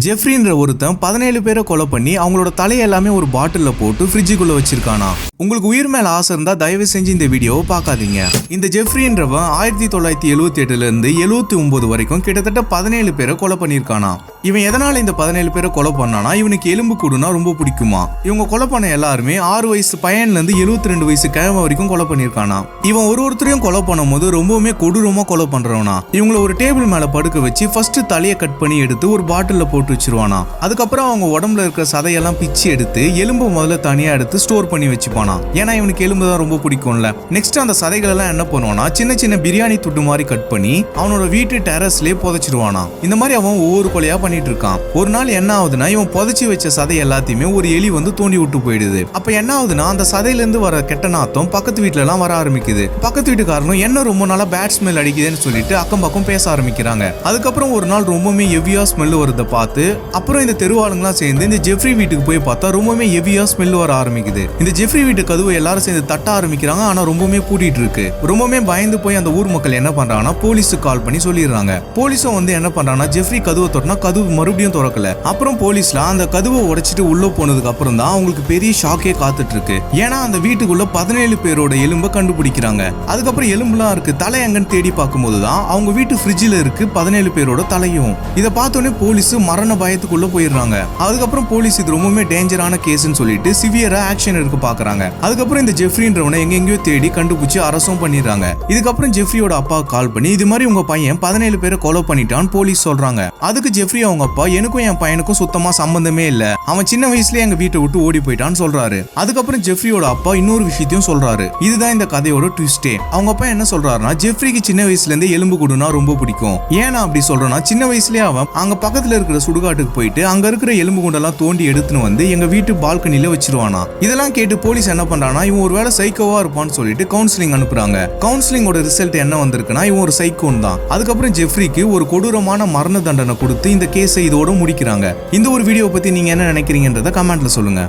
ஜெஃப்ரின்ற ஒருத்தன் 17 பேரை கொலை பண்ணி அவங்களோட தலையெல்லாமே ஒரு பாட்டில்ல போட்டு ஃப்ரிட்ஜுக்குள்ள வச்சிருக்கானா. உங்களுக்கு உயிர் மேல ஆசை இருந்தா தயவு செஞ்சு இந்த வீடியோவை பார்க்காதீங்க. இந்த ஜெஃப்ரின்றவன் 1978ல இருந்து 79 வரைக்கும் கிட்டத்தட்ட 17 பேரை கொலை பண்ணியிருக்கானா. இவன் எதனால இந்த 17 பேரை கொலை பண்ணானா, இவனுக்கு எலும்பு கூடுனா ரொம்ப பிடிக்குமா. இவங்க கொலை பண்ண எல்லாருமே 6 வயசு பையன்ல இருந்து 72 வயசு கிழமை வரைக்கும் கொலை பண்ணியிருக்கானா. இவன் ஒருத்தரையும் கொலை பண்ணும் போது ரொம்பவுமே கொடூரமா கொலை பண்றவனா. இவங்களை ஒரு டேபிள் மேல படுக்க வச்சு ஃபர்ஸ்ட் தலையை கட் பண்ணி எடுத்து ஒரு பாட்டில்ல போட்டு வச்சிருவானா. அதுக்கப்புறம் அவங்க உடம்புல இருக்கிற சதையெல்லாம் பிச்சு எடுத்து எலும்பு முதல்ல தனியா எடுத்து ஸ்டோர் பண்ணி வச்சுப்பானா. ஏன்னா இவனுக்கு எலும்பு தான் ரொம்ப பிடிக்கும்ல. நெக்ஸ்ட் அந்த சதைகள் எல்லாம் என்ன பண்ணுவானா, சின்ன சின்ன பிரியாணி துட்டு மாதிரி கட் பண்ணி அவனோட வீட்டு டெரஸ்லயே புதைச்சிருவானா. இந்த மாதிரி அவன் ஒவ்வொரு கொலையா பண்ணிட்டு இருக்கான். ஒரு நாள் என்ன ஆகுதுன்னா, இவன் புதைச்சி வச்ச சதை எல்லாத்தையுமே ஒரு எலி வந்து தோண்டி விட்டு போயிடுது. அப்ப என்ன ஆகுதுன்னா, அந்த சதையில இருந்து வர கெட்ட நாத்தம் பக்கத்து வீட்டுல எல்லாம் வர ஆரம்பிக்குது. பக்கத்து வீட்டுக்காரனும் என்ன ரொம்ப நாளா பேட் ஸ்மெல் அடிக்குதுன்னு சொல்லிட்டு அக்கம் பக்கம் பேச ஆரம்பிக்கிறாங்க. அதுக்கப்புறம் ஒரு நாள் ரொம்பவுமே ஹெவியா ஸ்மெல் வரத பார்த்து அப்புறம் இந்த தெருவாளுங்களாம் சேர்ந்து இந்த ஜெஃப்ரி வீட்டுக்கு போய் பார்த்தா ரொம்பவுமே ஹெவியா ஸ்மெல் வர ஆரம்பிக்குது. இந்த ஜெஃப்ரி வீட்டு கதவு எல்லாரும் சேர்ந்து தட்ட ஆரம்பிக்கிறாங்க. ஆனா ரொம்பவுமே பூட்டிட்டு இருக்கு. ரொம்பவுமே பயந்து போய் அந்த ஊர் மக்கள் என்ன பண்றாங்கன்னா, போலீஸுக்கு கால் பண்ணி சொல்லிடுறாங்க. போலீஸும் வந்து என்ன பண்றாங்கன்னா, ஜெஃப்ரி கதவை தொட்டினா கதவு மறுபடியும் திறக்கல. அப்புறம் போலீஸ்ல அந்த கதவை உடைச்சிட்டு உள்ள போனதுக்கு அப்புறம் தான் அவங்களுக்கு பெரிய ஷாக்கே காத்துட்டு இருக்கு. ஏன்னா அந்த வீட்டுக்குள்ள 17 பேரோட எலும்பை கண்டுபிடிக்கிறாங்க. அதுக்கப்புறம் எலும்புலாம் இருக்கு, தலை எங்கன்னு தேடி பார்க்கும்போது தான் அவங்க வீட்டு ஃப்ரிட்ஜில் இருக்கு 17 பேரோட தலையும். இதை பார்த்தோன்னே போலீஸ் மரண பயத்துக்குள்ள போயிடுறாங்க. அதுக்கப்புறம் போலீஸ் இது ரொம்பவே டேஞ்சரான கேஸ்ன்னு சொல்லிட்டு சிவியரா ஆக்ஷன் எடுக்க பாக்குறாங்க. அதுக்கப்புறம் இந்த ஜெஃப்ரின்றவனை எங்கெங்கயோ தேடி கண்டுபிடிச்சு அரசும் பண்ணிடுறாங்க. இதுக்கப்புறம் ஜெஃப்ரியோட அப்பா கால் பண்ணி இது மாதிரி உங்க பையன் 17 பேரை கொலை பண்ணிட்டான்னு போலீஸ் சொல்றாங்க. அதுக்கு ஜெஃப்ரி அவங்க அப்பா, எனக்கும் என் பையனுக்கும் சுத்தமா சம்பந்தமே இல்ல, அவன் சின்ன வயசுலயே எங்க வீட்டை விட்டு ஓடி போயிட்டான்னு சொல்றாரு. அதுக்கப்புறம் ஜெஃப்ரியோட அப்பா இன்னொரு விஷயத்தையும் சொல்றாரு. இதுதான் இந்த கதையோட ட்விஸ்டே. அவங்க அப்பா என்ன சொல்றாருன்னா, ஜெஃப்ரிக்கு சின்ன வயசுல இருந்தே எலும்பு கூடுனா ரொம்ப பிடிக்கும். ஏன்னா அப்படி சொல்றேன்னா, சின்ன வயசுலயே அவன் அங்க பக்கத்துல இருக்கிற சுடுகாட்டுக்கு போயிட்டு அங்க இருக்கிற எலும்பு குண்டெல்லாம் தோண்டி எடுத்துன்னு வந்து எங்க வீட்டு பால்கனில வச்சிருவானா. இதெல்லாம் கேட்டு போலீஸ் என்ன பண்றானா, இவன் ஒருவேளை சைக்கோவா இருப்பான்னு சொல்லிட்டு கவுன்சிலிங் அனுப்புறாங்க. கவுன்சிலிங்கோட ரிசல்ட் என்ன வந்திருக்குன்னா, இவன் ஒரு சைக்கோன் தான். அதுக்கப்புறம் ஜெஃப்ரிக்கு ஒரு கொடூரமான மரண தண்டனை கொடுத்து இந்த கேஸை இதோட முடிக்கிறாங்க. இந்த ஒரு வீடியோ பத்தி நீங்க என்ன நினைக்கிறீங்கன்றத கமெண்ட்ல சொல்லுங்க.